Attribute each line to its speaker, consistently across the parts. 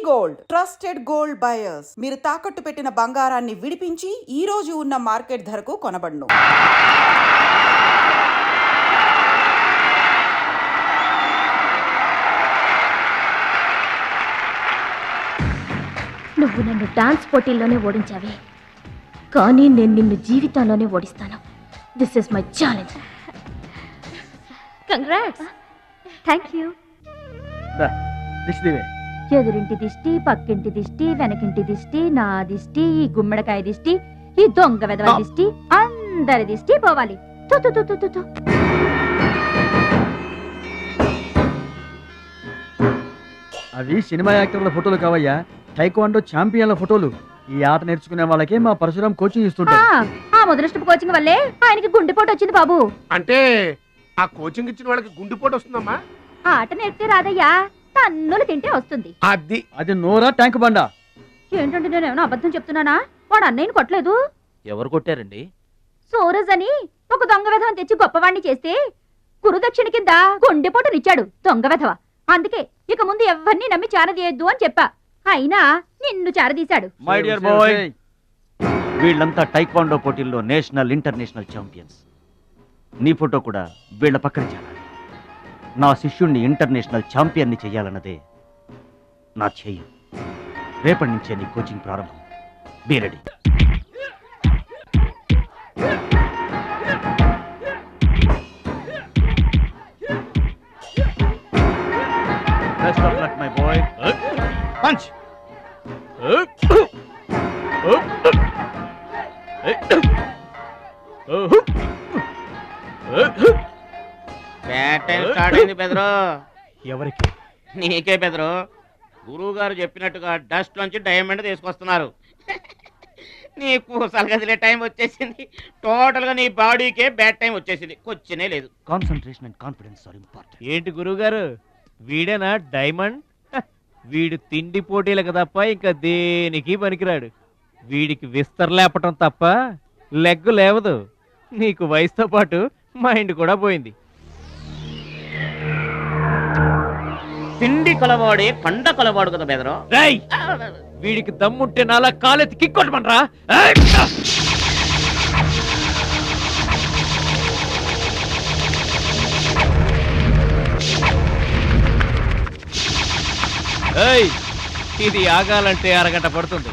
Speaker 1: Gold trusted gold buyers. మీరు తాకట్టు పెట్టిన బంగారాన్ని విడిపించి ఈ రోజు ఉన్న మార్కెట్ ధరకు కొనబడును.
Speaker 2: నువ్వు నన్ను డాన్స్ పోటీల్లోనే ఓడించావే, కానీ నేను నిన్ను జీవితంలోనే ఓడిస్తాను. This is my challenge. Congrats. Thank you. ఎదురింటి దిష్టి, పక్కింటి దిష్టి, వెనకింటి దిష్టి, నా దిష్టి, ఈ గుమ్మడికాయ దిష్టి, ఈ దొంగ వెధవ దిష్టి, అందరి దిష్టి పోవాలి.
Speaker 3: అవి సినిమా యాక్టర్ల ఫోటోలు కావయ్యా, టైక్వాండో ఛాంపియన్ల ఫోటోలు. ఈ ఆట నేర్చుకునే వాళ్ళకి మా పరశురాం కోచింగ్ ఇస్తుంటారు.
Speaker 2: ఆ మొదలష్టపు కోచింగ్ వల్లే ఆయనకి గుండెపోటు వచ్చింది బాబు.
Speaker 4: అంటే ఆ కోచింగ్ ఇచ్చిన వాళ్ళకి గుండెపోటు వస్తుందమ్మా?
Speaker 2: ఆట నేర్పితే రాదయ్యా, తన్నులు తింటే వస్తుంది.
Speaker 4: అది
Speaker 3: నోరా ట్యాంక్ బండా?
Speaker 2: ఏంటంటే నేను ఏమైనా అబద్ధం చెప్తున్నానా? వాడు అన్నయ్యని కొట్టలేదు.
Speaker 5: ఎవరు కొట్టారండి?
Speaker 2: సూరజ్ అని ఒక దొంగ వెధవని తెచ్చి గొప్పవాణ్ణి చేస్తే గురుదక్షిణ కింద గుండెపోటునిచ్చాడు దొంగ వెధవ. అందుకే ఇక ముందు ఎవరిని నమ్మి చారదీయద్దు అని చెప్పా. అయినా నిన్ను చారదీశాడు.
Speaker 5: మై డియర్ బాయ్, వీళ్ళంతా టైక్వాండో పోటీల్లో నేషనల్ ఇంటర్నేషనల్ ఛాంపియన్స్. నీ ఫోటో కూడా వీళ్ళ పక్కన చేరాలి. నా శిష్యుణ్ణి ఇంటర్నేషనల్ ఛాంపియన్ని చెయ్యాలన్నదే నా చెయ్యి. రేపటి నుంచే నీ కోచింగ్ ప్రారంభం. Be ready. Best of luck my boy. Punch.
Speaker 6: Bad time start అయింది బెదరు.
Speaker 5: ఎవరికి?
Speaker 6: నీకే బెదరు. గురువు గారు చెప్పినట్టుగా డస్ట్ నుంచి డైమండ్ తీసుకొస్తున్నారు. నీ పూసలు కదిలే టైం వచ్చేసింది. టోటల్ గా నీ బాడీకే బ్యాడ్ టైం వచ్చేసింది. కొచ్చినే లేదు.
Speaker 5: Concentration and confidence are important.
Speaker 7: ఏంటి గురువు గారు, వీడేనా డైమండ్? వీడు తిండి పోటీలకు తప్ప ఇంకా దేనికి పనికిరాడు. వీడికి విస్తరలేపటం తప్ప లెగ్గు లేవదు. నీకు వయసుతో పాటు మైండ్ కూడా పోయింది.
Speaker 6: తిండి కలవాడే కండ కలవాడు కదా బెదరు.
Speaker 7: రేయ్, వీడికి దమ్ముంటే నాలా కాలెత్తి కిక్కొట్టమనరా? ఇది ఆగాలంటే అరగంట పడుతుంది.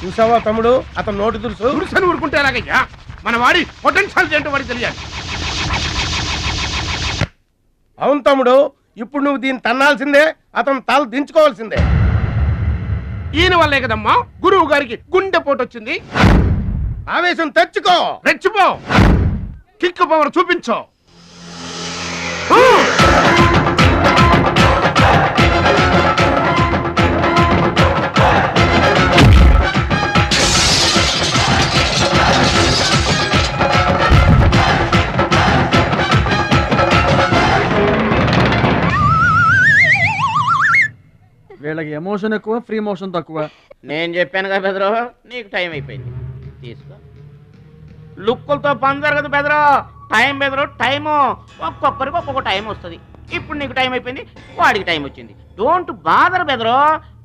Speaker 4: చూసావా తమ్ముడు, అతను నోటి దురుసని ఊరుకుంటే ఎలాగయ్యా? మన వాడి పొటెన్షియల్ ఏంటో వాడికి తెలియాలి. అవును తమ్ముడు, ఇప్పుడు నువ్వు దీన్ని తన్నాల్సిందే, అతను తల దించుకోవాల్సిందే. ఈయన వల్లే కదమ్మా గురువు గారికి గుండెపోటు వచ్చింది. ఆవేశం తెచ్చుకో, రెచ్చిపో, కిక్ పవర్ చూపించో.
Speaker 3: వీళ్ళకి ఎమోషన్ ఎక్కువ, ఫ్రీ మోషన్ తక్కువ.
Speaker 6: నేను చెప్పాను కదా బెదరు, నీకు టైం అయిపోయింది. తీసుకో. లుక్కులతో పని జరగదు బెదరు. టైం బెదరు, టైము. ఒక్కొక్కరికి ఒక్కొక్క టైం వస్తుంది. ఇప్పుడు నీకు టైం అయిపోయింది, వాడికి టైం వచ్చింది. డోంట్ బాదర్ బెదరు.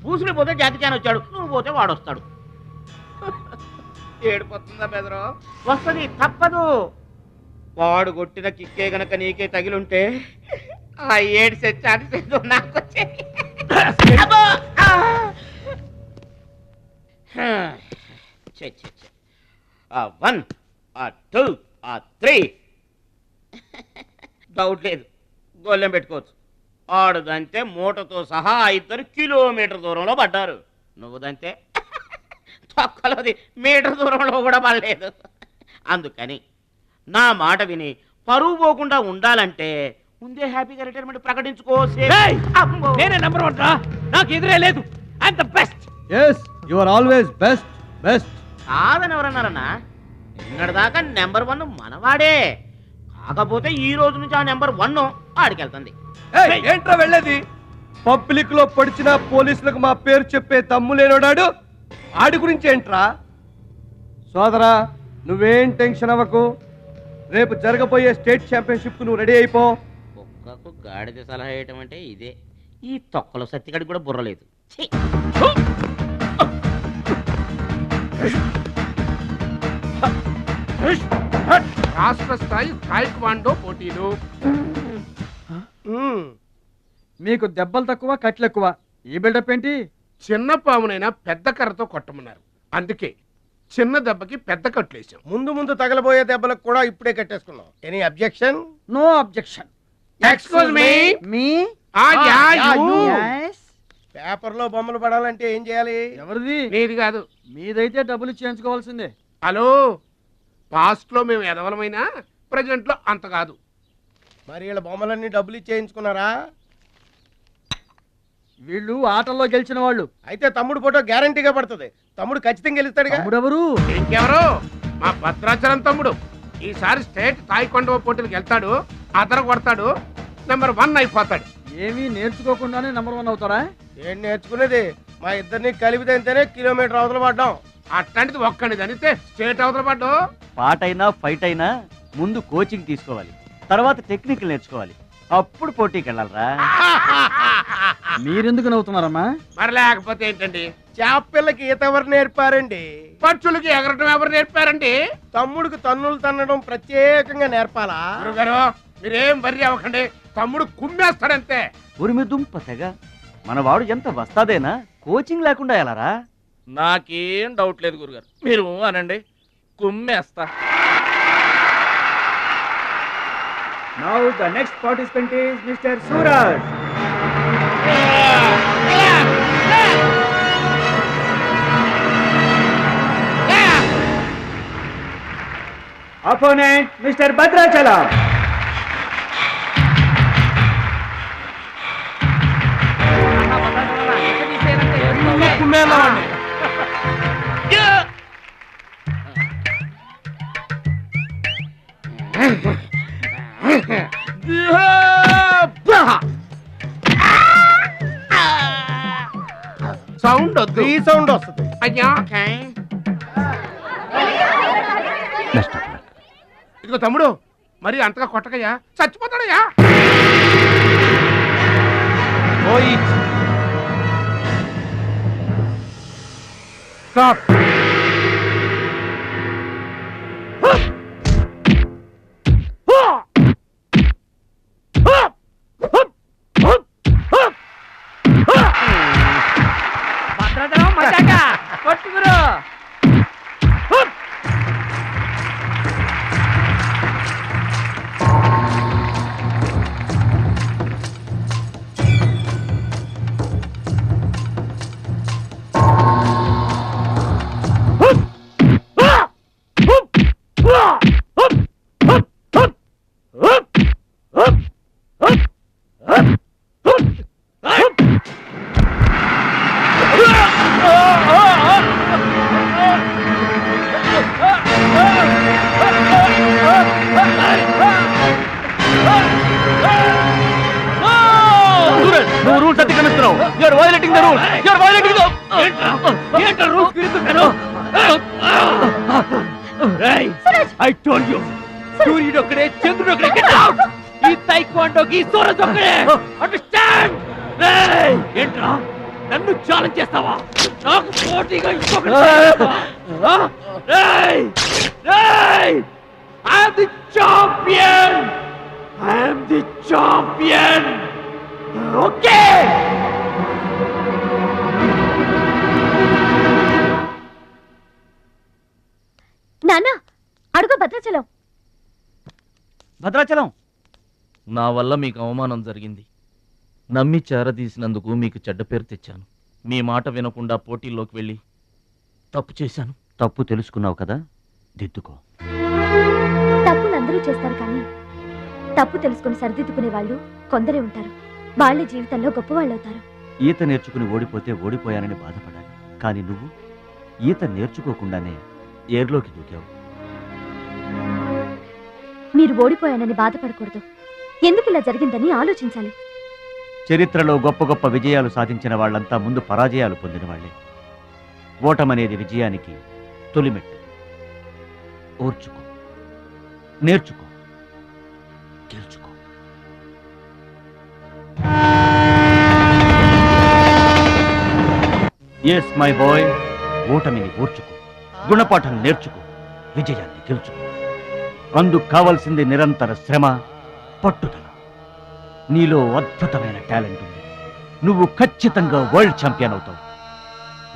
Speaker 6: పూసులు పోతే జాతి చాన్ వచ్చాడు, నువ్వు పోతే వాడు వస్తాడు. ఏడిపోతుందా బెదరు? వస్తుంది, తప్పదు. వాడు కొట్టిన కిక్కే గనక నీకే తగిలుంటే ఆ ఏడ్సే ఛాన్సెస్ నాకు వచ్చేది. One, two, three. డౌట్ లేదు, గోళ్ళెం పెట్టుకోవచ్చు. ఆడుదంతే మూటతో సహా 2 కిలోమీటర్ దూరంలో పడ్డారు. నువ్వుదంతే తొక్కలోది మీటర్ దూరంలో కూడా పడలేదు. అందుకని నా మాట విని పరువు పోకుండా ఉండాలంటే ముందే హ్యాపీగా రిటైర్మెంట్ ప్రకటించుకో.
Speaker 7: నేనే నంబర్ 1 రా, నాకు ఎదురే లేదు. I am the best.
Speaker 3: yes you are always best.
Speaker 6: కాదని ఎవరన్నారన్నా? నిన్నటిదాకా నెంబర్ 1 మనవాడే. కాకపోతే ఈ రోజు నుంచి ఆ నెంబర్ 1 ఆడికెళ్తుంది.
Speaker 8: ఏంట్రా వెళ్ళేది? పబ్లిక్ లో పడిచిన పోలీసులకు మా పేరు చెప్పే దమ్ము లేనోడాడు. ఆడి గురించి ఏంట్రా? సోదరా, నువ్వేం టెన్షన్ అవ్వకు. రేపు జరగబోయే స్టేట్ ఛాంపియన్షిప్ నువ్వు రెడీ అయిపో.
Speaker 6: కుక్కకు గాడిద సలహా వేయటం అంటే ఇదే. ఈ తొక్కలో సత్తిగడికి కూడా బుర్రలేదు. ఛీ!
Speaker 4: రాష్ట్ర స్థాయి తాయిక్వాండో పోటీలు.
Speaker 3: మీకు దెబ్బలు తక్కువ కట్లు ఎక్కువ. ఈ బిల్డప్ ఏంటి?
Speaker 4: చిన్న పామునైనా పెద్ద కర్రతో కొట్టమన్నారు, అందుకే చిన్న దెబ్బకి పెద్ద కట్లేసాం.
Speaker 8: ముందు ముందు తగలబోయే దెబ్బలకు కూడా ఇప్పుడే కట్టేసుకున్నాం. Any objection?
Speaker 3: No objection.
Speaker 4: Excuse me.
Speaker 3: మీ
Speaker 8: పేపర్ లో బొమ్మలు పడాలంటే ఏం చేయాలి?
Speaker 3: ఎవరిది?
Speaker 4: నీది కాదు.
Speaker 3: మీదైతే డబ్బులు చేయించుకోవాల్సిందే.
Speaker 4: హలో, పాస్ట్ లో మేము ఎదవలమైనా ప్రజెంట్ లో అంత కాదు.
Speaker 8: మరి వీళ్ళ బొమ్మలన్నీ డబ్బులు ఇచ్చేయించుకున్నారా?
Speaker 3: వీళ్ళు ఆటల్లో గెలిచిన వాళ్ళు.
Speaker 8: అయితే తమ్ముడు ఫోటో గ్యారంటీగా పడుతుంది. తమ్ముడు ఖచ్చితంగా గెలుస్తాడుగా.
Speaker 3: తమ్ముడెవరు?
Speaker 4: ఇంకెవరు? మా భద్రాచలం తమ్ముడు. ఈసారి స్టేట్ తాయికొండ పోటీలకు వెళ్తాడు, అదర కొడతాడు, నెంబర్ 1 అయిపోతాడు.
Speaker 3: ఏమీ నేర్చుకోకుండానే నెంబర్ 1 అవుతారా?
Speaker 8: ఏం నేర్చుకునేది? మా ఇద్దరిని కలిపితేనే కిలోమీటర్ అవతల పడ్డాం.
Speaker 4: అట్లాంటిది ఒక్కడిది అనితే స్టేట్ అవతల పడ్డు.
Speaker 5: పాట అయినా ఫైట్ అయినా ముందు కోచింగ్ తీసుకోవాలి, తర్వాత టెక్నిక్ నేర్చుకోవాలి, అప్పుడు పోటీకి వెళ్ళాలరా.
Speaker 3: మీరెందుకు నవ్వుతున్నారమ్మా?
Speaker 4: మరి లేకపోతే ఏంటండి?
Speaker 8: చేపపిల్లకి ఈత ఎవరు నేర్పారండి?
Speaker 4: పక్షులకి ఎగరటం ఎవరు నేర్పారండి?
Speaker 8: తమ్ముడికి తన్నులు తన్నడం ప్రత్యేకంగా నేర్పాలా?
Speaker 4: గురుగారు మీరేం వర్రీ అవ్వకండి, తమ్ముడు కుమ్మేస్తాడంతే.
Speaker 5: ఉరిమి దుంప తెగ మనవాడు ఎంత వస్తాదేనా, కోచింగ్ లేకుండా ఎలారా?
Speaker 6: నాకేం డౌట్ లేదు గురుగారు, మీరు అనండి, కుమ్మేస్తా.
Speaker 3: Now the next participant is Mr. Suraj. Opponent Mr. Bhadrachalam.
Speaker 4: Sound వద్దు,
Speaker 8: ఈ సౌండ్ వస్తుంది.
Speaker 4: అయ్యా ఇదిగో తమ్ముడు, మరి అంతగా కొట్టకయ్యా, చచ్చిపోతాడయ్యా. స్టాప్.
Speaker 5: నువ్వు రూల్స్ అతిక్రమిస్తున్నావు. You are violating the rules. You are violating the ఏంట రూల్స్ తిరుగుతున్నాను. ఐ టోల్డ్ యు, సూర్యుడు ఒక్కడే, చంద్రుడు ఒక్కడే. Get out. ఈ తైక్వాండోకి సూరజ్ ఒక్కడే. అండర్స్టాండ్? ఏంట్రా నన్ను ఛాలెంజ్ చేస్తావా? నాకు పోటీగా ఇంకొకటి I am the champion. I am the champion. Okay.
Speaker 2: నాన్న అడుగు భద్రాచలం.
Speaker 5: భద్రాచలం,
Speaker 6: నా వల్ల మీకు అవమానం జరిగింది. నమ్మి చేరదీసినందుకు మీకు చెడ్డ పేరు తెచ్చాను. మీ మాట వినకుండా పోటీల్లోకి వెళ్ళి తప్పు చేశాను.
Speaker 5: తప్పు తెలుసుకున్నావు కదా, దిద్దుకో.
Speaker 2: తప్పులు అందరూ చేస్తారు, కానీ తప్పు తెలుసుకుని సరిదిద్దుకునే వాళ్ళు కొందరే ఉంటారు. వాళ్ళే జీవితంలో గొప్పవాళ్ళు అవుతారు.
Speaker 5: ఈత నేర్చుకుని ఓడిపోతే ఓడిపోయానని బాధపడాలి, కానీ నువ్వు ఈత నేర్చుకోకుండానే ఏర్లోకి దూకావు.
Speaker 2: మీరు ఓడిపోయానని బాధపడకూడదు. ఎందుకు ఇలా జరిగిందని ఆలోచించాలి.
Speaker 5: చరిత్రలో గొప్ప గొప్ప విజయాలు సాధించిన వాళ్ళంతా ముందు పరాజయాలు పొందిన వాళ్లే. ఓటమనేది విజయానికి తొలిమెట్టు. ఓర్చుకో, నేర్చుకో, గెలుచుకో. ఎస్ మై బాయ్, ఓటమిని ఓర్చుకో, గుణపాఠం నేర్చుకో, విజయాన్ని గెలుచుకో. అందుకు కావాల్సింది నిరంతర శ్రమ, పట్టుదల. నీలో అద్భుతమైన టాలెంట్ ఉంది. నువ్వు ఖచ్చితంగా వరల్డ్ ఛాంపియన్ అవుతావు.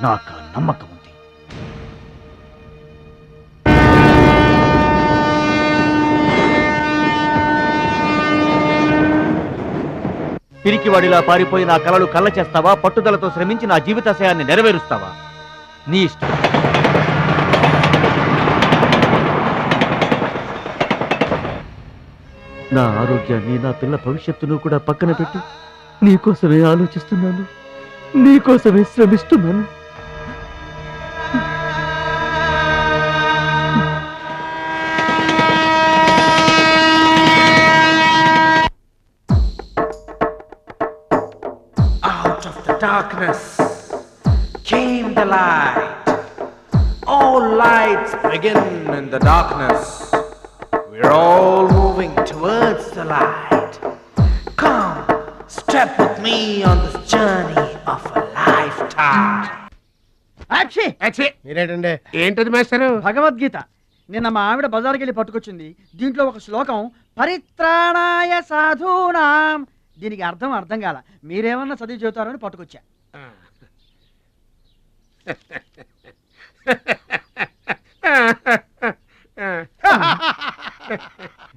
Speaker 5: నాకు ఆ నమ్మకం ఉంది. పిరికివాడిలా పారిపోయి నా కలలు కళ్ళ చేస్తావా? పట్టుదలతో శ్రమించి నా జీవితాశయాన్ని నెరవేరుస్తావా? నీ ఇష్టం. నా ఆరోగ్యాన్ని, నా పిల్ల భవిష్యత్తును కూడా పక్కన పెట్టి నీకోసమే ఆలోచిస్తున్నాను, నీకోసమే శ్రమిస్తున్నాను.
Speaker 9: Out of the darkness came the light. All lights begin in the darkness. We're all moving towards the light. Come, step with me on this journey of a lifetime.
Speaker 4: మీరేంటండి? ఏంటది మాస్టారు?
Speaker 3: భగవద్గీత నిన్న మా ఆవిడ బజార్కి వెళ్ళి పట్టుకొచ్చింది. దీంట్లో ఒక శ్లోకం పరిత్రాణాయ సాధూనాం, దీనికి అర్థం కాల. మీరేమన్నా చదివి చెబుతారని పట్టుకొచ్చా.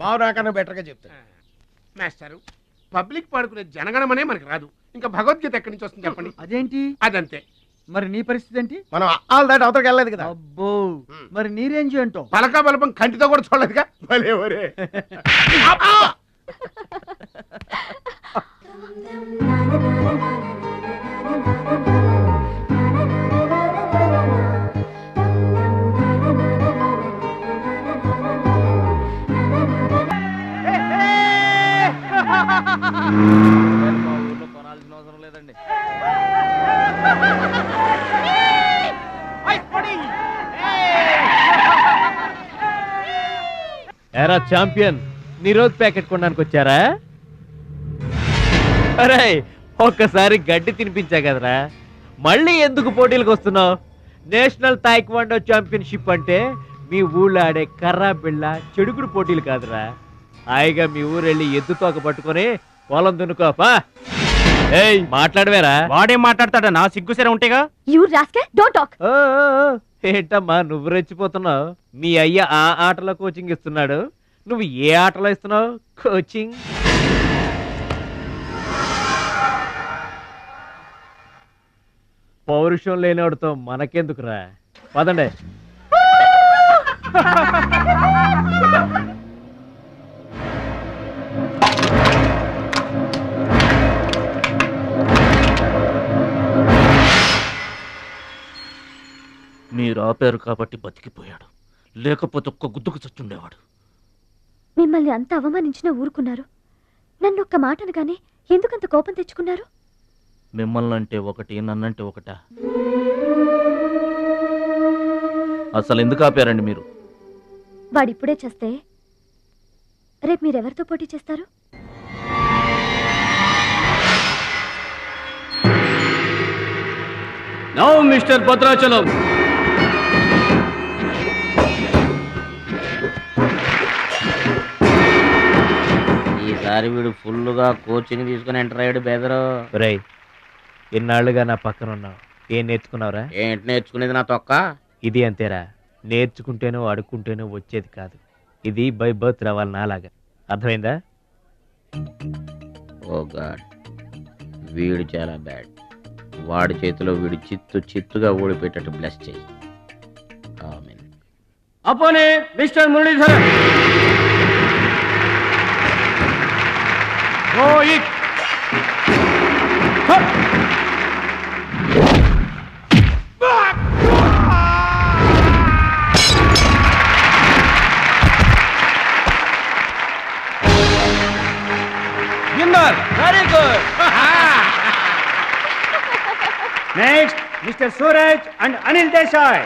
Speaker 4: బావు నాకన్నా బెటర్గా చెప్తాను. మాస్టారు, పబ్లిక్ పాడుకునే జనగణమనే మనకు రాదు, ఇంకా భగవద్గీత ఎక్కడి నుంచి వస్తుంది చెప్పండి.
Speaker 3: అదేంటి?
Speaker 4: అదంతే.
Speaker 3: మరి నీ పరిస్థితి ఏంటి?
Speaker 4: మనం ఆల్ దాటి అవతలకి వెళ్ళలేదు కదా.
Speaker 3: అబ్బో, మరి నీ రేంజ్ ఏంటో?
Speaker 4: పలకా బలపం కంటితో కూడా చూడలేదుగా. భలే ఒరే.
Speaker 7: మా ఊర్లో కొనాల్సిన అవసరం లేదండి. ఎరా ఛాంపియన్, నీ రోజు ప్యాకెట్ కొనడానికి వచ్చారా? అరే, ఒక్కసారి గడ్డి తినిపించా కదరా, మళ్ళీ ఎందుకు పోటీలకు వస్తున్నావు? నేషనల్ తాయిక్వాండో ఛాంపియన్షిప్ అంటే మీ ఊళ్ళో ఆడే కర్రా బిళ్ళ చెడుగుడు పోటీలు కాదురా. హాయిగా మీ ఊరెళ్ళి ఎద్దు తోక పట్టుకొని పొలం దున్నుకోపా. ఏయ్, మాట్లాడవేరా?
Speaker 5: వాడేం మాట్లాడతాడా? నా సిగ్గుసేర ఉంటేగా.
Speaker 2: You rascal, don't talk.
Speaker 7: ఏంటమ్మా నువ్వు రెచ్చిపోతున్నావు? మీ అయ్య ఆ ఆటలో కోచింగ్ ఇస్తున్నాడు, నువ్వు ఏ ఆటలో ఇస్తున్నావు కోచింగ్? పౌరుషం లేనివాడితో మనకెందుకురా, పదండి.
Speaker 5: మీరు ఆపారు కాబట్టి బతికిపోయాడు, లేకపోతే ఒక్క గుద్దుకు చచ్చుండేవాడు.
Speaker 2: మిమ్మల్ని అంత అవమానించినా ఊరుకున్నారు. నన్ను ఒక్క మాట అనగానే ఎందుకంత కోపం తెచ్చుకున్నారు?
Speaker 5: మిమ్మల్ని అంటే ఒకటి, నన్నంటే ఒకటా? అసలు ఎందుకు ఆపారండి మీరు?
Speaker 2: వాడిప్పుడే చేస్తే రేపు మీరెవరితో పోటీ చేస్తారు?
Speaker 3: నౌ మిస్టర్ భద్రాచలం,
Speaker 6: ఈసారి వీడు ఫుల్గా కోచింగ్ తీసుకుని ఎంటర్ అయ్యాడు బెదరు.
Speaker 7: రేయ్, ఎన్నాళ్ళుగా నా పక్కన ఉన్నావు, ఏం నేర్చుకున్నావురా?
Speaker 6: ఏంటి నేర్చుకునేది నా తొక్క?
Speaker 7: ఇది అంతేరా, నేర్చుకుంటేనో అడుక్కుంటేనో వచ్చేది కాదు. ఇది బై బర్త్ రావాలి నాలాగా, అర్థమైందా?
Speaker 6: ఓ గాడ్, వీడు చాలా బ్యాడ్. వాడి చేతిలో వీడు చిత్తుగా ఓడిపోయేటట్టు బ్లెస్ చేయి. ఆమేన్.
Speaker 3: అపోనే mister Muralidharan. Rohit very good. Next mister Suraj and Anil Desai.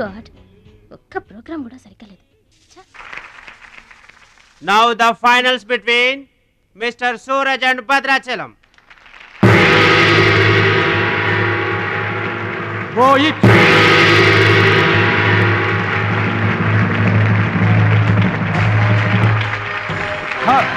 Speaker 2: God, ఒక్క ప్రోగ్రామ్ కూడా సరిగ్గా లేదు.
Speaker 10: Now the finals between Mr. Suraj and Bhadrachalam.
Speaker 8: Rohit. Cut.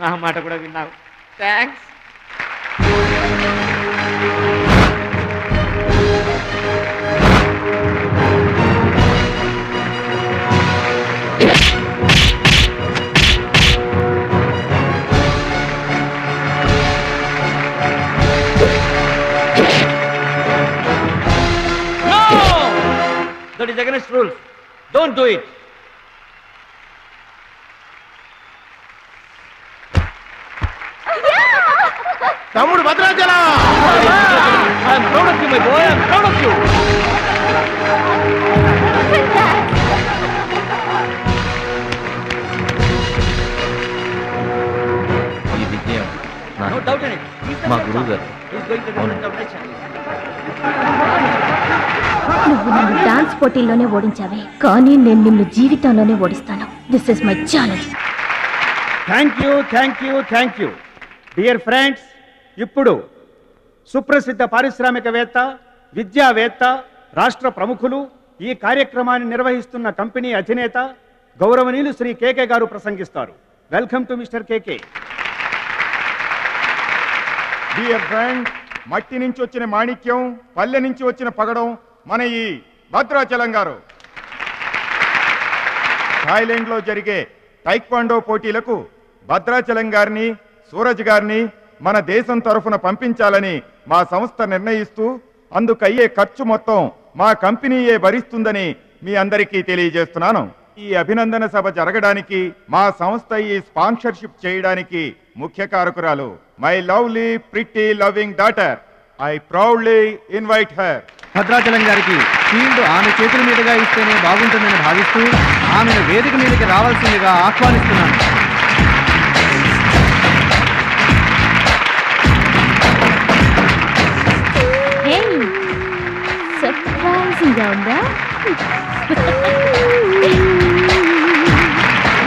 Speaker 6: నా మాట కూడా విన్నావు. Thanks.
Speaker 5: That is against rules. Don't do it.
Speaker 4: తమ్ముడు Bhadrachalam.
Speaker 5: I am proud of you, my boy. I am proud of you.
Speaker 11: ఈ విజయం
Speaker 5: No doubt in it.
Speaker 11: మా గురువు గారు.
Speaker 5: He is going to the international.
Speaker 2: నువ్వు నన్ను డాన్స్ పోటీల్లోనే ఓడించావే, కానీ నేను నిన్ను జీవితంలోనే ఓడిస్తాను. This is my challenge.
Speaker 3: Thank you dear friends. ఇప్పుడు సుప్రసిద్ధ పారిశ్రామికవేత్త, విద్యావేత్త, రాష్ట్ర ప్రముఖులు, ఈ కార్యక్రమాన్ని నిర్వహిస్తున్న కంపెనీ అధినేత గౌరవనీయులు శ్రీ కేకే గారు ప్రసంగిస్తారు. Welcome to mister KK.
Speaker 12: Dear friend, మట్టి నుంచి వచ్చిన మాణిక్యం, పల్లె నుంచి వచ్చిన పగడం మన ఈ భద్రాచలం గారు. థాయిలాండ్లో జరిగే టైక్వాండో పోటీలకు భద్రాచలం గారిని, సూరజ్ గారిని మన దేశం తరఫున పంపించాలని మా సంస్థ నిర్ణయిస్తూ అందుకయ్యే ఖర్చు మొత్తం మా కంపెనీయే భరిస్తుందని మీ అందరికీ తెలియజేస్తున్నాను. ఈ అభినందన సభ జరగడానికి మా సంస్థ ఈ స్పాన్సర్షిప్ చేయడానికి ముఖ్య కారకురాలు my lovely pretty loving daughter. I proudly invite her.
Speaker 3: Bhadrachalam గారికి ఫీల్డ్ ఆమె చేతుల మీదుగా ఇస్తేనే బాగుంటుందని భావిస్తూ ఆమెను వేదిక మీదకి రావాల్సిందిగా ఆహ్వానిస్తున్నాను.
Speaker 2: సర్ప్రైజింగ్గా ఉందా?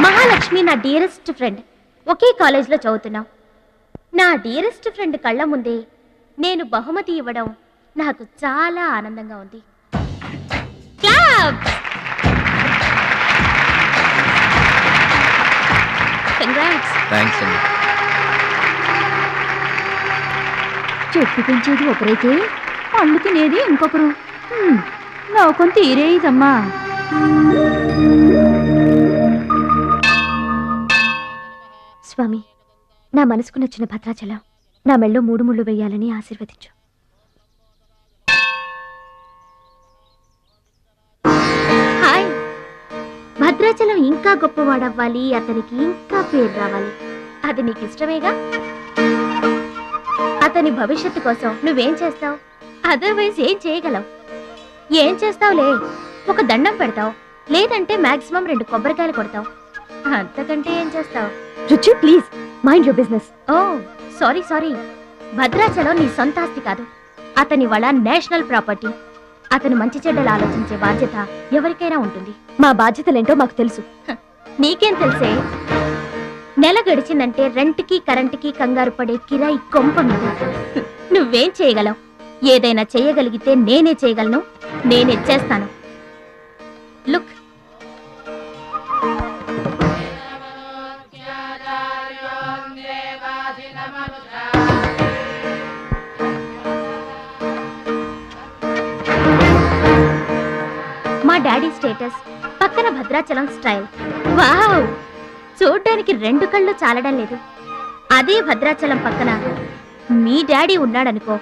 Speaker 2: మహాలక్ష్మి నా డియరెస్ట్ ఫ్రెండ్. ఒకే కాలేజ్లో చదువుతున్నాం. నా డియరెస్ట్ ఫ్రెండ్ కళ్ళ ముందే నేను బహుమతి ఇవ్వడం నాకు చాలా ఆనందంగా ఉంది. కంగ్రాట్స్.
Speaker 11: థ్యాంక్స్ అండి.
Speaker 2: చెట్టు పెంచేది ఒకరైతే పళ్ళు తినేది ఇంకొకరు. లోకం తీరే ఇదమ్మా. స్వామి, నా మనసుకు నచ్చిన భద్రాచలం నా మెళ్ళో 3 ముళ్ళు వేయాలని ఆశీర్వదించు. హాయ్. భద్రాచలం ఇంకా గొప్పవాడవ్వాలి, అతనికి ఇంకా పేరు రావాలి. అది నీకు ఇష్టమేగా? అతని భవిష్యత్తు కోసం నువ్వేం చేస్తావు? అదర్వైజ్ ఏం చేయగలవు? ఏం చేస్తావులే, ఒక దండం పెడతావు, లేదంటే మాక్సిమం 2 కొబ్బరికాయలు కొడతావు. అంతకంటే ఏం చేస్తావు? రుచి please. Mind your business. Oh sorry sorry, Bhadrachalam నీ సొంత ఆస్తి కాదు, అతని వాళ్ళ నేషనల్ ప్రాపర్టీ. అతను మంచి చెడ్డలు ఆలోచించే బాధ్యత ఎవరికైనా ఉంటుంది. మా బాధ్యతలేంటో మాకు తెలుసు. నీకేం తెలుసే? నెల గడిచిందంటే రెంట్కి కరెంటుకి కంగారు పడే కిరాయి కొంప మీద. నువ్వేం చేయగలవు? ఏదైనా చేయగలిగితే నేనే చేయగలను, నేనే చేస్తాను. లుక్, మా డాడీ స్టేటస్ పక్కన భద్రాచలం స్టైల్. వావ్, చూడ్డానికి 2 కళ్ళు చాలడం లేదు. అదే భద్రాచలం పక్కన మీ డాడీ ఉన్నాడనుకో,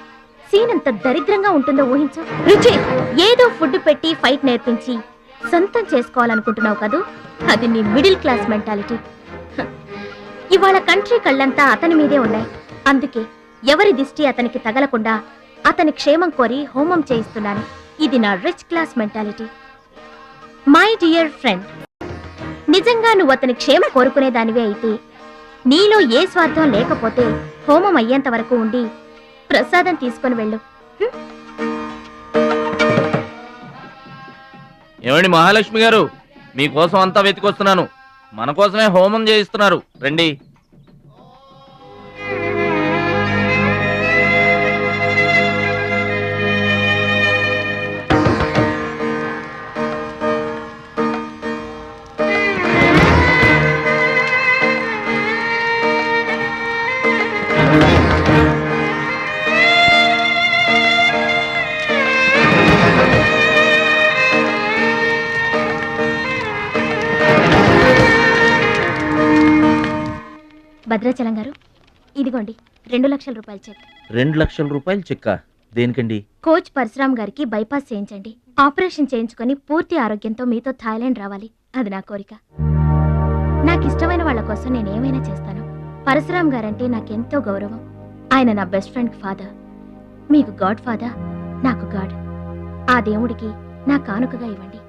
Speaker 2: సీన్ ఎంత దరిద్రంగా ఉంటుందో ఊహించు. రుచి ఏదో ఫుడ్ పెట్టి ఫైట్ నేర్పించి సొంతం చేసుకోవాలనుకుంటున్నావు కదూ, అది నీ మిడిల్ క్లాస్ మెంటాలిటీ. ఇవాళ కంట్రీ కళ్ళంతా అతని మీదే ఉన్నాయి. అందుకే ఎవరి దిష్టి అతనికి తగలకుండా అతని క్షేమం కోరి హోమం చేయిస్తున్నాను. ఇది నా rich class mentality. My dear friend, నిజంగా నువ్వు అతని క్షేమం కోరుకునేదానివే అయితే నీలో ఏ స్వార్థం లేకపోతే హోమం అయ్యేంత వరకు ఉండి ప్రసాదం తీసుకొని వెళ్ళు.
Speaker 11: ఏమండి మహాలక్ష్మి గారు, మీకోసం అంతా వెతికొస్తున్నాను. మన కోసమే హోమం చేయిస్తున్నారు, రండి.
Speaker 2: భద్రాచలం గారు, ఇదిగోండి 2 లక్షల రూపాయల చెక్.
Speaker 11: 2 లక్షల రూపాయలు చెక్క? దేనికండి?
Speaker 2: కోచ్ పరశురామ్ గారికి బైపాస్ చేయించండి. ఆపరేషన్ చేయించుకొని పూర్తి ఆరోగ్యంతో మీతో థాయిలాండ్ రావాలి, అది నా కోరిక. నాకు ఇష్టమైన వాళ్ళ కోసం నేనేమైనా చేస్తాను. పరశురామ్ గారంటే నాకెంతో గౌరవం. ఆయన నా బెస్ట్ ఫ్రెండ్ ఫాదర్. మీకు గాడ్ ఫాదర్, నాకు గాడ్. ఆ దేవుడికి నా కానుకగా ఇవ్వండి.